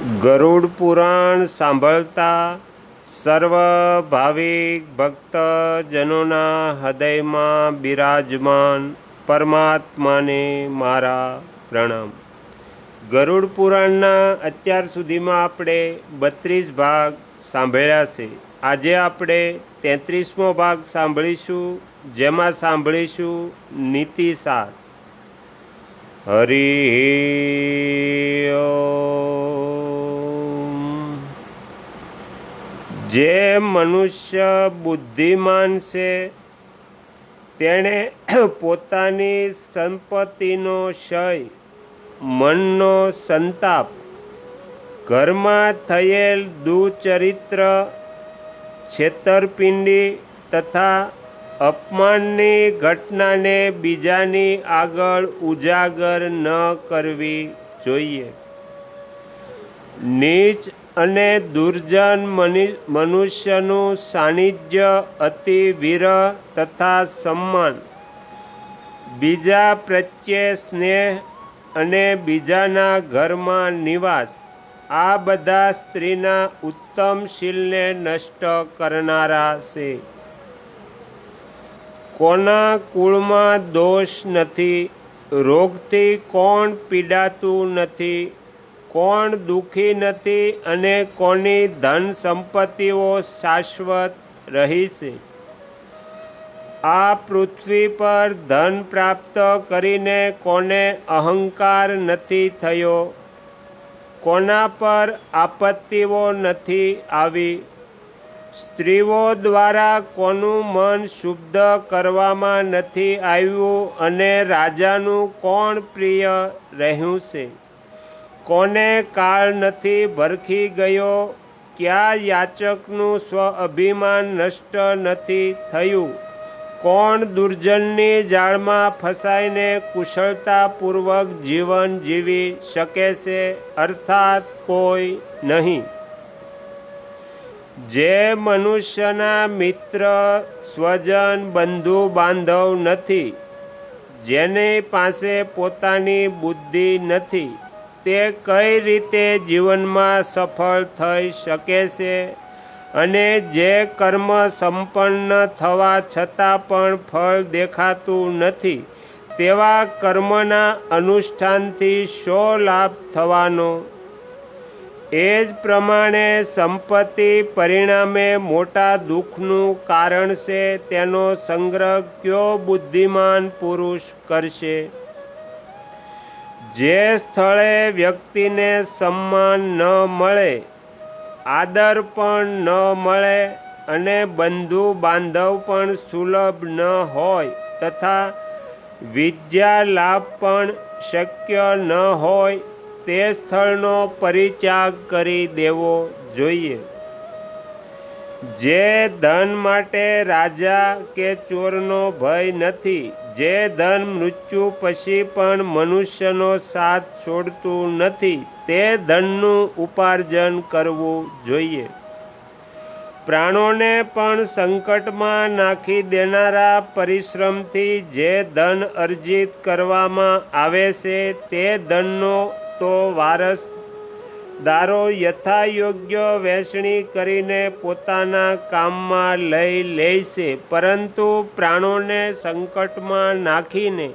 ગરુડ પુરાણ સાંભળતા સર્વ ભાવિક ભક્તજનોના હૃદયમાં બિરાજમાન પરમાત્માને મારા પ્રણામ। ગરુડ પુરાણના અત્યાર સુધીમાં આપણે 32 ભાગ સાંભળ્યા છે। આજે આપણે 33મો ભાગ સાંભળીશું, જેમાં સાંભળીશું નીતિસાર। હરિ જે મનુષ્ય બુદ્ધિમાન છે તેણે પોતાની સંપત્તિનો ક્ષય, મનનો સંતાપ, ઘરમાં થયેલ દુચરિત્ર, છેતરપિંડી તથા અપમાનની ઘટનાને બીજાની આગળ ઉજાગર ન કરવી જોઈએ। નીચ અને દુર્જન મનુષ્યનું સાનિધ્ય, અતિ વિરહ તથા સન્માન, બીજા પ્રત્યે સ્નેહ અને બીજાના ઘરમાં નિવાસ, આ બધા સ્ત્રીના ઉત્તમ શીલને નષ્ટ કરનારા છે। કોના કુળમાં દોષ નથી, રોગથી કોણ પીડાતું નથી, કોણ દુઃખી નથી અને કોની ધન સંપત્તિઓ શાશ્વત રહી છે। આ પૃથ્વી પર ધન પ્રાપ્ત કરીને કોને અહંકાર નથી થયો, કોના પર આપત્તિઓ નથી આવી, સ્ત્રીઓ દ્વારા કોનું મન શુદ્ધ કરવામાં નથી આવ્યું અને રાજાનું કોણ પ્રિય રહ્યું છે, કોને કાળ નથી ભરખી ગયો, કયા યાચકનું સ્વઅભિમાન નષ્ટ નથી થયું, કોણ દુર્જનની જાળમાં ફસાઈને કુશળતાપૂર્વક જીવન જીવી શકે છે, અર્થાત કોઈ નહીં। જે મનુષ્યના મિત્ર, સ્વજન, બંધુ બાંધવ નથી, જેની પાસે પોતાની બુદ્ધિ નથી, તે કઈ રીતે જીવનમાં સફળ થઈ શકે છે અને જે કર્મ સંપન્ન થવા છતાં પણ ફળ દેખાતું નથી, તેવા કર્મના અનુષ્ઠાનથી શો લાભ થવાનો? એ જ પ્રમાણે સંપત્તિ પરિણામે મોટા દુઃખનું કારણ છે, તેનો સંગ્રહ કયો બુદ્ધિમાન પુરુષ કરશે? જે સ્થળે વ્યક્તિને સન્માન ન મળે, આદર પણ ન મળે અને બંધુ બાંધવ પણ સુલભ ન હોય તથા વિદ્યા લાભ પણ શક્ય ન હોય, તે સ્થળનો પરિત્યાગ કરી દેવો જોઈએ। જે ધન માટે રાજા કે ચોરનો ભય નથી, જે ધન મૃત્યુ પછી પણ મનુષ્યનો સાથ છોડતું નથી, તે ધનનું ઉપાર્જન કરવું જોઈએ। પ્રાણોને પણ સંકટમાં નાખી દેનારા પરિશ્રમથી જે ધન અર્જિત કરવામાં આવે છે, તે ધનનો તો વારસદારો યથાયોગ્ય વહેંચણી કરીને પોતાના કામમાં લઈ લે છે, પરંતુ પ્રાણોને સંકટમાં નાખીને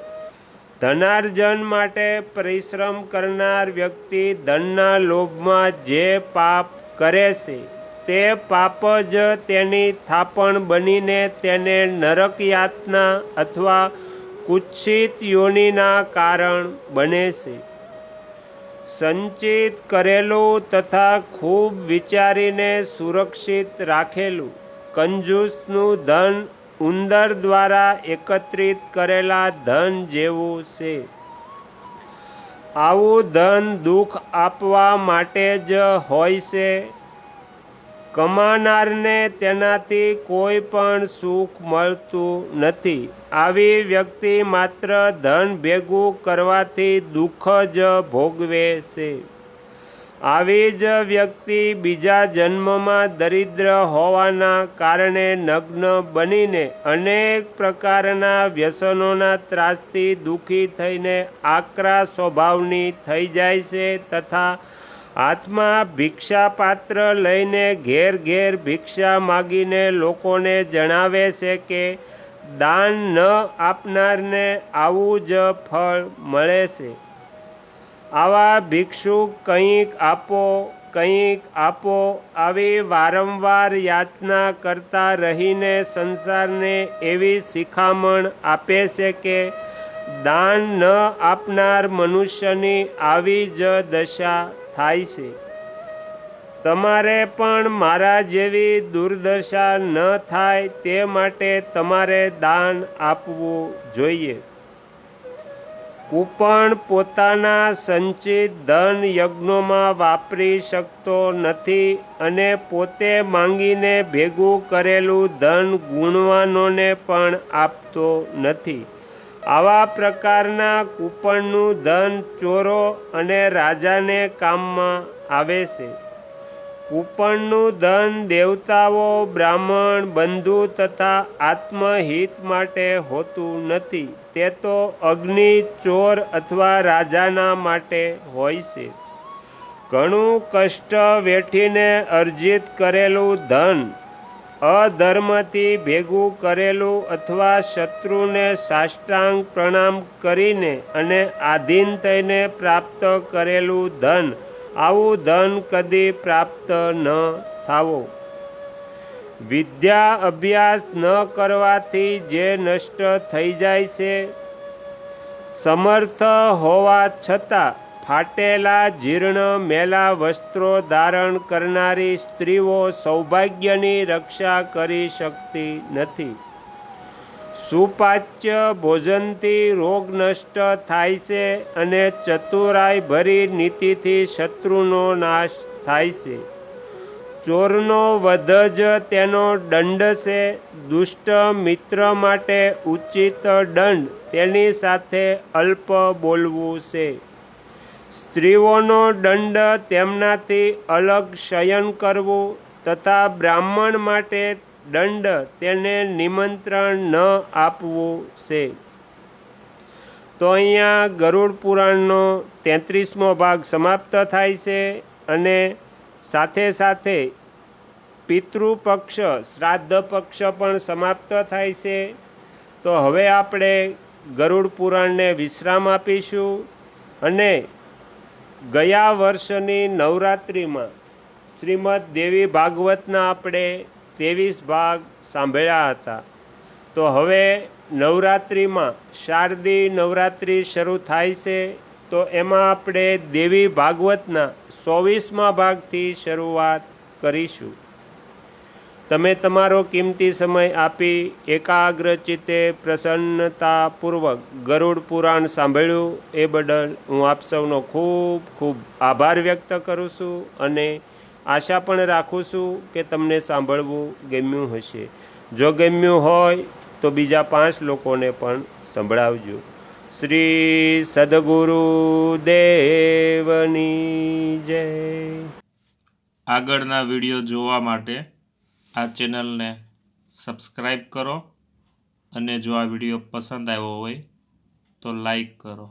ધનાર્જન માટે પરિશ્રમ કરનાર વ્યક્તિ ધનના લોભમાં જે પાપ કરે છે, તે પાપ જ તેની થાપણ બનીને તેને નરક યાતના અથવા કુત્સિત યોનિના કારણ બને છે। સંચિત કરેલું તથા ખૂબ વિચારીને સુરક્ષિત રાખેલું કંજૂસનું ધન ઉંદર દ્વારા એકત્રિત કરેલા ધન જેવું છે। આવું ધન દુઃખ આપવા માટે જ હોય છે। કમાનારને તેનાથી કોઈ પણ સુખ મળતું નથી। આવી વ્યક્તિ માત્ર ધન ભેગું કરવાથી દુઃખ જ ભોગવે છે। આવી જ વ્યક્તિ બીજા જન્મમાં દરિદ્ર હોવાના કારણે નગ્ન બનીને અનેક પ્રકારના વ્યસનોના ત્રાસથી દુઃખી થઈને આકરા સ્વભાવની થઈ જાય છે તથા હાથમાં ભિક્ષા પાત્ર લઈને ઘેર ઘેર ભિક્ષા માગીને લોકોને જણાવે છે કે દાન ન આપનારને આવું જ ફળ મળે છે. આવા ભિક્ષુક કંઈક આપો, કંઈક આપો આવી વારંવાર યાચના કરતા રહીને સંસારને એવી શિખામણ આપે છે કે દાન ન આપનાર મનુષ્યની આવી જ દશા થાય છે. તમારે પણ મારા જેવી દુર્દશા ન થાય તે માટે તમારે દાન આપવું જોઈએ. કૂપણ પોતાના સંચિત ધન યજ્ઞોમાં વાપરી શકતો નથી અને પોતે માંગીને ભેગું કરેલું ધન ગુણવાનોને પણ આપતો નથી. આવા પ્રકારના કૂપણનું ધન ચોરો અને રાજાને કામમાં આવે છે. કૂપણનું ધન દેવતાઓ, બ્રાહ્મણ, બંધુ તથા આત્મહિત માટે હોતું નથી. તે તો અગ્નિ, ચોર અથવા રાજાના માટે હોય છે. ઘણું કષ્ટ વેઠીને અર્જિત કરેલું ધન, અધર્મથી ભેગું કરેલું અથવા શત્રુને સાષ્ટાંગ પ્રણામ કરીને અને આધીન થઈને પ્રાપ્ત કરેલું ધન, આવું ધન કદી પ્રાપ્ત ન થાવો. વિદ્યા અભ્યાસ ન કરવાથી જે નષ્ટ થઈ જાય છે, સમર્થ હોવા છતાં ફાટેલા જીર્ણ મેલા વસ્ત્રો ધારણ કરનારી સ્ત્રીઓ સૌભાગ્યની રક્ષા કરી શકતી નથી. સુપાચ્ય ભોજનથી રોગ નષ્ટ થાય છે અને ચતુરાઈ ભરી નીતિથી શત્રુનો નાશ થાય છે. ચોરનો વધ જ તેનો દંડ છે. દુષ્ટ મિત્ર માટે ઉચિત દંડ તેની સાથે અલ્પ બોલવું છે. સ્ત્રીઓનો દંડ તેમનાથી અલગ શયન કરવું તથા બ્રાહ્મણ માટે દંડ તેને નિમંત્રણ ન આપવું છે. તો અહીંયા ગરુડ પુરાણનો 33મો ભાગ સમાપ્ત થાય છે અને સાથે સાથે પિતૃપક્ષ, શ્રાદ્ધ પક્ષ પણ સમાપ્ત થાય છે. તો હવે આપણે ગરુડ પુરાણને વિશ્રામ આપીશું અને ગયા વર્ષની નવરાત્રિમાં શ્રીમદ દેવી ભાગવતના આપણે 23 ભાગ સાંભળ્યા હતા. તો હવે નવરાત્રિમાં શારદી નવરાત્રિ શરૂ થાય છે. તો એમાં આપણે દેવી ભાગવતના 24મા ભાગથી શરૂઆત કરીશું. તમે તમારો કિંમતી સમય આપી એકાગ્ર ચિત્તે પ્રસન્નતાપૂર્વક ગરુડ પુરાણ સાંભળ્યું એ બદલ હું આપ સૌનો ખૂબ ખૂબ આભાર વ્યક્ત કરું છું અને આશા પણ રાખું છું કે તમને સાંભળવું ગમ્યું હશે. જો ગમ્યું હોય તો બીજા 5 લોકોને પણ સંભળાવજો. શ્રી સદગુરુ દેવની જય. આગળના વિડીયો જોવા માટે આ ચેનલને સબસ્ક્રાઈબ કરો અને જો આ વિડીયો પસંદ આવ્યો હોય તો લાઈક કરો.